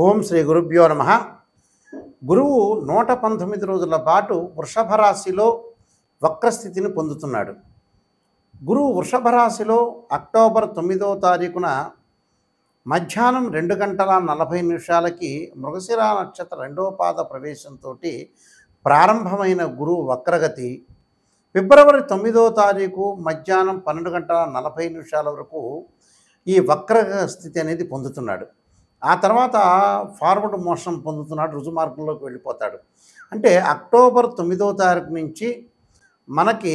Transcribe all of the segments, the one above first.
ఓం శ్రీ గురుభ్యో నమ. గురువు 119 రోజుల పాటు వృషభ రాశిలో వక్రస్థితిని పొందుతున్నాడు. గురువు వృషభ రాశిలో అక్టోబర్ 9వ తారీఖున మధ్యాహ్నం 2 గంటల 40 నిమిషాలకి మృగశిర నక్షత్ర 2వ పాద ప్రవేశంతో ప్రారంభమైన గురువు వక్రగతి ఫిబ్రవరి 9వ తారీఖు మధ్యాహ్నం 12 గంటల 40 నిమిషాల వరకు ఈ వక్ర స్థితి అనేది పొందుతున్నాడు. ఆ తర్వాత ఫార్వర్డ్ మోషన్ పొందుతున్నాడు, రుజుమార్గంలోకి వెళ్ళిపోతాడు. అంటే అక్టోబర్ 9వ తారీఖు నుంచి మనకి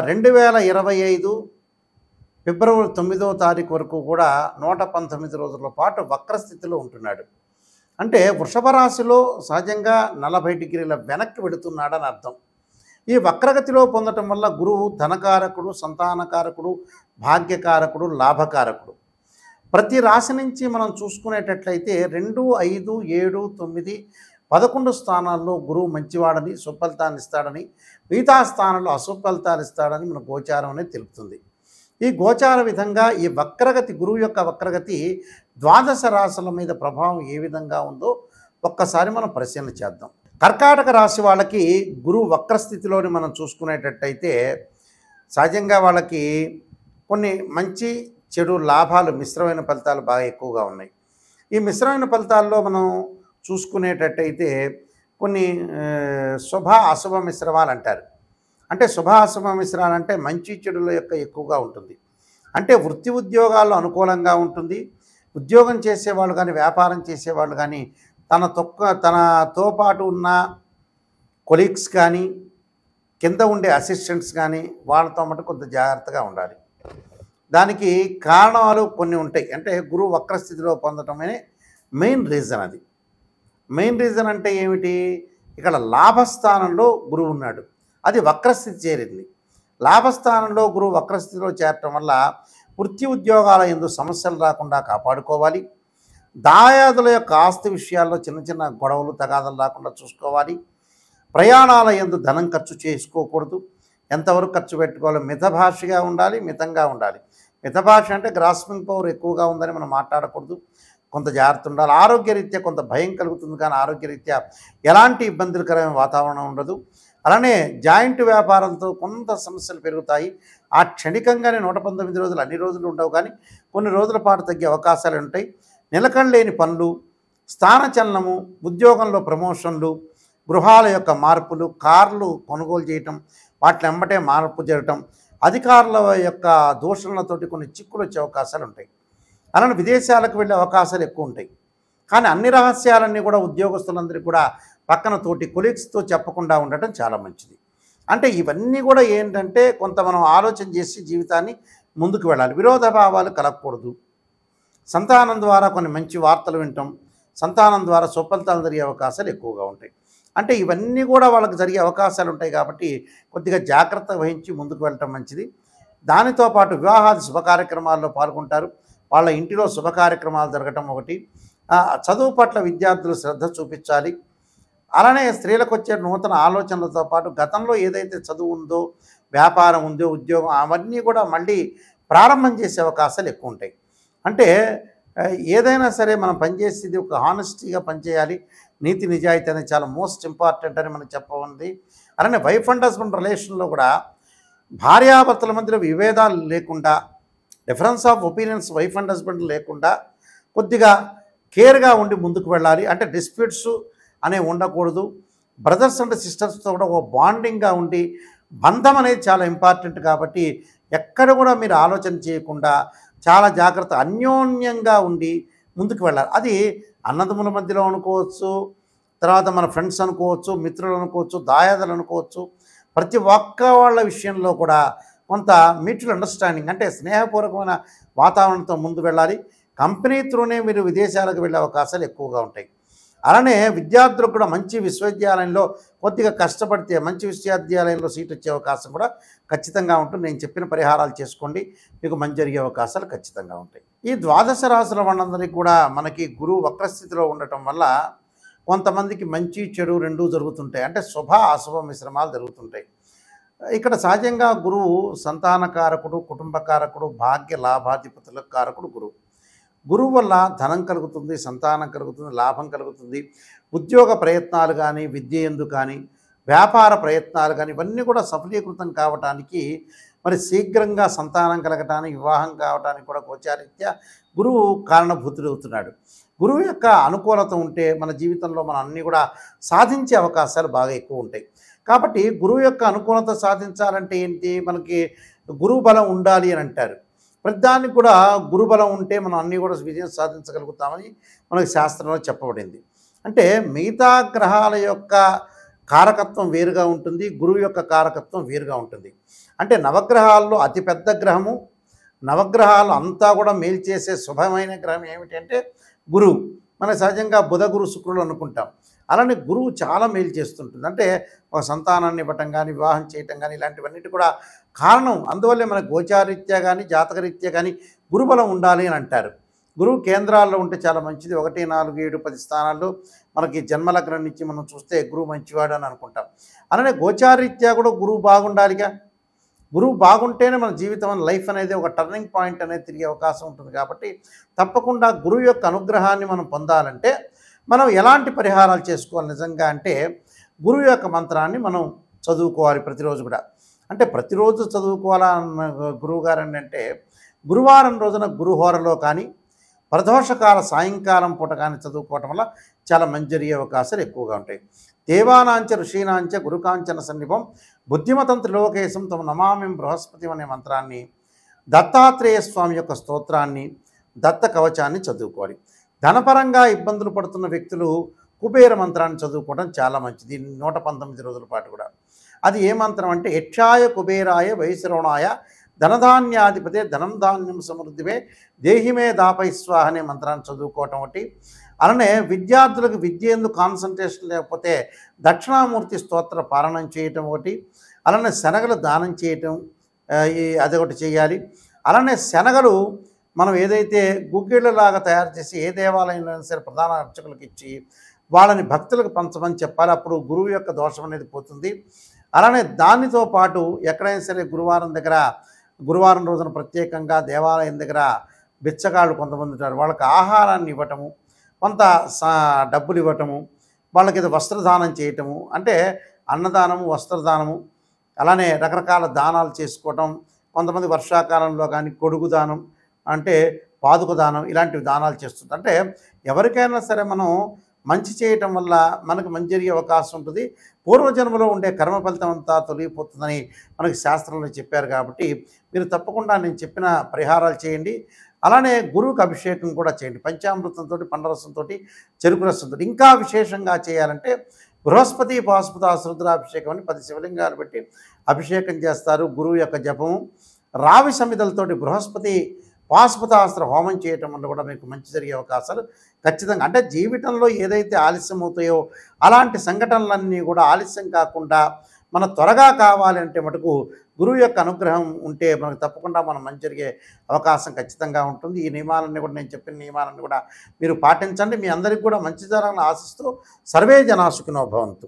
2025 ఫిబ్రవరి 9వ తారీఖు వరకు కూడా 119 రోజుల పాటు వక్రస్థితిలో ఉంటున్నాడు. అంటే వృషభ రాశిలో సహజంగా 40 డిగ్రీల వెనక్కి వెళుతున్నాడని అర్థం. ఈ వక్రగతిలో పొందటం వల్ల గురువు ధనకారకుడు, సంతానకారకుడు, భాగ్యకారకుడు, లాభకారకుడు. ప్రతి రాశి నుంచి మనం చూసుకునేటట్లయితే 2, 5, 7, 9, 11 స్థానాల్లో గురువు మంచివాడని, సుఫలితాన్ని ఇస్తాడని, మిగతా స్థానంలో అశుఫలితాలు ఇస్తాడని మన గోచారం అనేది తెలుపుతుంది. ఈ గోచార విధంగా ఈ వక్రగతి, గురువు యొక్క వక్రగతి ద్వాదశ రాశుల మీద ప్రభావం ఏ విధంగా ఉందో ఒక్కసారి మనం పరిశీలన చేద్దాం. కర్కాటక రాశి వాళ్ళకి గురువు వక్రస్థితిలోని మనం చూసుకునేటట్టయితే సహజంగా వాళ్ళకి కొన్ని మంచి చెడు లాభాలు, మిశ్రమైన ఫలితాలు బాగా ఎక్కువగా ఉన్నాయి. ఈ మిశ్రమైన ఫలితాల్లో మనం చూసుకునేటట్టయితే కొన్ని శుభ అశుభ మిశ్రమాలు అంటారు. అంటే శుభ అశుభ మిశ్రాలు అంటే మంచి చెడుల యొక్క ఎక్కువగా ఉంటుంది. అంటే వృత్తి ఉద్యోగాల్లో అనుకూలంగా ఉంటుంది. ఉద్యోగం చేసేవాళ్ళు కానీ, వ్యాపారం చేసేవాళ్ళు కానీ, తనతో పాటు ఉన్న కొలీగ్స్ కానీ, కింద ఉండే అసిస్టెంట్స్ కానీ వాళ్ళతో మటు కొంత జాగ్రత్తగా ఉండాలి. దానికి కారణాలు కొన్ని ఉంటాయి. అంటే గురువు వక్రస్థితిలో పొందటమే మెయిన్ రీజన్. అది మెయిన్ రీజన్ అంటే ఏమిటి? ఇక్కడ లాభస్థానంలో గురువు ఉన్నాడు, అది వక్రస్థితి చేరింది. లాభస్థానంలో గురువు వక్రస్థితిలో చేరటం వల్ల వృత్తి ఉద్యోగాల యందు సమస్యలు రాకుండా కాపాడుకోవాలి. దాయాదుల యొక్క ఆస్తి విషయాల్లో చిన్న చిన్న గొడవలు, తగాదలు రాకుండా చూసుకోవాలి. ప్రయాణాల యందు ధనం ఖర్చు చేసుకోకూడదు. ఎంతవరకు ఖర్చు పెట్టుకోవాలో మితభాషగా ఉండాలి, మితంగా ఉండాలి. మితభాష అంటే గ్రాస్పింగ్ పవర్ ఎక్కువగా ఉందని మనం మాట్లాడకూడదు, కొంత జాగ్రత్త ఉండాలి. ఆరోగ్యరీత్యా కొంత భయం కలుగుతుంది, కానీ ఆరోగ్యరీత్యా ఎలాంటి ఇబ్బందులకరమైన వాతావరణం ఉండదు. అలానే జాయింట్ వ్యాపారంతో కొంత సమస్యలు పెరుగుతాయి. ఆ క్షణికంగానే 119 రోజులు అన్ని రోజులు ఉండవు, కానీ కొన్ని రోజుల పాటు తగ్గే అవకాశాలు ఉంటాయి. నిలకడలేని పనులు, స్థానచలనము, ఉద్యోగంలో ప్రమోషన్లు, గృహాల యొక్క మార్పులు, కార్లు కొనుగోలు చేయటం, వాటిని వెంబటే మార్పు జరగటం, అధికారుల యొక్క దూషణలతోటి కొన్ని చిక్కులు వచ్చే అవకాశాలు ఉంటాయి. అలానే విదేశాలకు వెళ్ళే అవకాశాలు ఎక్కువ ఉంటాయి. కానీ అన్ని రహస్యాలన్నీ కూడా ఉద్యోగస్తులందరికీ కూడా పక్కన తోటి కొలీగ్స్తో చెప్పకుండా ఉండటం చాలా మంచిది. అంటే ఇవన్నీ కూడా ఏంటంటే కొంత మనం ఆలోచన చేసి జీవితాన్ని ముందుకు వెళ్ళాలి. విరోధభావాలు కలగకూడదు. సంతానం ద్వారా కొన్ని మంచి వార్తలు వింటాం, సంతానం ద్వారా సుఫలితాలు జరిగే అవకాశాలు ఎక్కువగా ఉంటాయి. అంటే ఇవన్నీ కూడా వాళ్ళకి జరిగే అవకాశాలు ఉంటాయి కాబట్టి కొద్దిగా జాగ్రత్త వహించి ముందుకు వెళ్ళటం మంచిది. దానితో పాటు వివాహాది శుభ కార్యక్రమాల్లో పాల్గొంటారు. వాళ్ళ ఇంటిలో శుభ కార్యక్రమాలు జరగటం ఒకటి. చదువు పట్ల విద్యార్థులు శ్రద్ధ చూపించాలి. అలానే స్త్రీలకు వచ్చే నూతన ఆలోచనలతో పాటు గతంలో ఏదైతే చదువు ఉందో, వ్యాపారం ఉందో, ఉద్యోగం అవన్నీ కూడా మళ్ళీ ప్రారంభం చేసే అవకాశాలు ఎక్కువ ఉంటాయి. అంటే ఏదైనా సరే మనం పనిచేసేది ఒక హానెస్టీగా పనిచేయాలి. నీతి నిజాయితీ అనేది చాలా మోస్ట్ ఇంపార్టెంట్ అని మనం చెప్పఉంది. అలానే వైఫ్ అండ్ హస్బెండ్ రిలేషన్లో కూడా భార్యాభర్తల మధ్య విభేదాలు లేకుండా, difference of opinions wife and husband లేకుండా కొద్దిగా కేర్గా ఉండి ముందుకు వెళ్ళాలి. అంటే డిస్ప్యూట్స్ అనేవి ఉండకూడదు. బ్రదర్స్ అండ్ సిస్టర్స్తో కూడా ఒక బాండింగ్గా ఉండి, బంధం అనేది చాలా ఇంపార్టెంట్ కాబట్టి ఎక్కడ కూడా మీరు ఆలోచన చేయకుండా చాలా జాగ్రత్త, అన్యోన్యంగా ఉండి ముందుకు వెళ్ళాలి. అది అన్నదమ్ముల మధ్యలో అనుకోవచ్చు, తర్వాత మన ఫ్రెండ్స్ అనుకోవచ్చు, మిత్రులు అనుకోవచ్చు, దాయాదులు అనుకోవచ్చు. ప్రతి ఒక్క వాళ్ళ విషయంలో కూడా కొంత మ్యూచువల్ అండర్స్టాండింగ్, అంటే స్నేహపూర్వకమైన వాతావరణంతో ముందు వెళ్ళాలి. కంపెనీ త్రూనే మీరు విదేశాలకు వెళ్ళే అవకాశాలు ఎక్కువగా ఉంటాయి. అలానే విద్యార్థులకు కూడా మంచి విశ్వవిద్యాలయంలో కొద్దిగా కష్టపడితే మంచి విశ్వవిద్యాలయంలో సీట్ వచ్చే అవకాశం కూడా ఖచ్చితంగా ఉంటుంది. నేను చెప్పిన పరిహారాలు చేసుకోండి, మీకు మంచి జరిగే అవకాశాలు ఖచ్చితంగా ఉంటాయి. ఈ ద్వాదశ రాశుల వాళ్ళందరికీ కూడా మనకి గురువు వక్రస్థితిలో ఉండటం వల్ల కొంతమందికి మంచి చెడు రెండూ జరుగుతుంటాయి. అంటే శుభ అశుభ మిశ్రమాలు జరుగుతుంటాయి. ఇక్కడ సహజంగా గురువు సంతానకారకుడు, కుటుంబకారకుడు, భాగ్య లాభాధిపతుల కారకుడు గురువు. గురువు వల్ల ధనం కలుగుతుంది, సంతానం కలుగుతుంది, లాభం కలుగుతుంది. ఉద్యోగ ప్రయత్నాలు కానీ, విద్య యందు కానీ, వ్యాపార ప్రయత్నాలు కానీ ఇవన్నీ కూడా సఫలీకృతం కావటానికి, మరి శీఘ్రంగా సంతానం కలగటానికి, వివాహం కావటానికి కూడా గోచారీత్యా గురువు కారణభూతుడవుతున్నాడు. గురువు యొక్క అనుకూలత ఉంటే మన జీవితంలో మనం అన్నీ కూడా సాధించే అవకాశాలు బాగా ఎక్కువ ఉంటాయి. కాబట్టి గురువు యొక్క అనుకూలత సాధించాలంటే ఏంటి, మనకి గురువు బలం ఉండాలి అని అంటారు. ప్రతిదానికి కూడా గురుబలం ఉంటే మనం అన్నీ కూడా విజయం సాధించగలుగుతామని మనకి శాస్త్రంలో చెప్పబడింది. అంటే మిగతా గ్రహాల యొక్క కారకత్వం వేరుగా ఉంటుంది, గురువు యొక్క కారకత్వం వేరుగా ఉంటుంది. అంటే నవగ్రహాల్లో అతిపెద్ద గ్రహము, నవగ్రహాలు అంతా కూడా మేలు చేసే శుభమైన గ్రహం ఏమిటంటే గురువు. మన సహజంగా బుధ గురు శుక్రులు అనుకుంటాం. అలానే గురువు చాలా మేలు చేస్తుంటుంది. అంటే ఒక సంతానాన్ని ఇవ్వటం కానీ, వివాహం చేయటం కానీ ఇలాంటివన్నిటి కూడా కారణం. అందువల్లే మన గోచారీత్యా కానీ, జాతకరీత్యా కానీ గురుబలం ఉండాలి అని అంటారు. గురువు కేంద్రాల్లో ఉంటే చాలా మంచిది. 1, 4, 7, 10 స్థానాల్లో మనకి జన్మలగ్నం నుంచి మనం చూస్తే గురువు మంచివాడు అని అనుకుంటాం. అలానే గోచారీత్యా కూడా గురువు బాగుండాలిగా. గురువు బాగుంటేనే మన జీవితం లైఫ్ అనేది ఒక టర్నింగ్ పాయింట్ అనేది తిరిగే అవకాశం ఉంటుంది. కాబట్టి తప్పకుండా గురువు యొక్క అనుగ్రహాన్ని మనం పొందాలంటే మనం ఎలాంటి పరిహారాలు చేసుకోవాలి నిజంగా అంటే, గురువు యొక్క మంత్రాన్ని మనం చదువుకోవాలి ప్రతిరోజు కూడా. అంటే ప్రతిరోజు చదువుకోవాలన్న గురువుగారు అంటే గురువారం రోజున గురుహోరలో కానీ, ప్రదోషకాల సాయంకాలం పూట కానీ చదువుకోవటం వల్ల చాలా మంచి జరిగే అవకాశాలు ఎక్కువగా ఉంటాయి. దేవానాంచ ఋషీనాంచ గురుకాంచన సన్నిభం బుద్ధిమతం త్రిలోకేశం తమ నమామిం బృహస్పతి అనే మంత్రాన్ని, దత్తాత్రేయ స్వామి యొక్క స్తోత్రాన్ని, దత్త కవచాన్ని చదువుకోవాలి. ధనపరంగా ఇబ్బందులు పడుతున్న వ్యక్తులు కుబేర మంత్రాన్ని చదువుకోవడం చాలా మంచిది 119 రోజుల పాటు కూడా. అది ఏ మంత్రం అంటే, యక్షాయ కుబేరాయ వైశ్రవణాయ ధనధాన్యాధిపతే ధనం ధాన్యం సమృద్ధిమే దేహిమే దాపై స్వాహ అనే మంత్రాన్ని చదువుకోవటం ఒకటి. అలానే విద్యార్థులకు విద్య ఎందు కాన్సన్ట్రేషన్ లేకపోతే దక్షిణామూర్తి స్తోత్ర పారాయణం చేయటం ఒకటి. అలానే శనగలు దానం చేయటం అదొకటి చేయాలి. అలానే శనగలు మనం ఏదైతే గుగ్గిళ్ళలాగా తయారు చేసి ఏ దేవాలయంలో సరే ప్రధాన అర్చకులకు ఇచ్చి వాళ్ళని భక్తులకు పంచమని చెప్పాలి. అప్పుడు గురువు యొక్క దోషం అనేది పోతుంది. అలానే దానితో పాటు ఎక్కడైనా సరే గురువారం రోజున ప్రత్యేకంగా దేవాలయం దగ్గర బిచ్చగాళ్ళు కొంతమంది ఉంటారు. వాళ్ళకి ఆహారాన్ని ఇవ్వటము, కొంత డబ్బులు ఇవ్వటము, వాళ్ళకి ఏదో వస్త్రదానం చేయటము, అంటే అన్నదానము, వస్త్రదానము, అలానే రకరకాల దానాలు చేసుకోవటం. కొంతమంది వర్షాకాలంలో కానీ కొడుగు దానం, అంటే పాదుక దానం, ఇలాంటివి దానాలు చేస్తుంటారు. అంటే ఎవరికైనా సరే మనం మంచి చేయటం వల్ల మనకు మంచి జరిగే అవకాశం ఉంటుంది. పూర్వజన్మలో ఉండే కర్మ ఫలితం అంతా తొలగిపోతుందని మనకి శాస్త్రంలో చెప్పారు. కాబట్టి మీరు తప్పకుండా నేను చెప్పిన పరిహారాలు చేయండి. అలానే గురువుకి అభిషేకం కూడా చేయండి. పంచామృతంతో, పండరసంతో, చెరుకు రసంతో. ఇంకా విశేషంగా చేయాలంటే బృహస్పతి పాశుపతాశ్రుద్రాభిషేకం అని 10 శివలింగాలు పెట్టి అభిషేకం చేస్తారు. గురువు యొక్క జపము, రావి సమిధలతోటి బృహస్పతి పాశుపతాస్త్ర హోమం చేయటం వల్ల కూడా మీకు మంచి జరిగే అవకాశాలు ఖచ్చితంగా. అంటే జీవితంలో ఏదైతే ఆలస్యం అవుతాయో అలాంటి సంఘటనలన్నీ కూడా ఆలస్యం కాకుండా మన త్వరగా కావాలంటే మటుకు గురువు యొక్క అనుగ్రహం ఉంటే మనకు తప్పకుండా మనం మంచి జరిగే అవకాశం ఖచ్చితంగా ఉంటుంది. ఈ నియమాలన్నీ కూడా, నేను చెప్పిన నియమాలన్నీ కూడా మీరు పాటించండి. మీ అందరికీ కూడా మంచి జరగాలని ఆశిస్తూ సర్వే జనా సుఖినో భవంతు.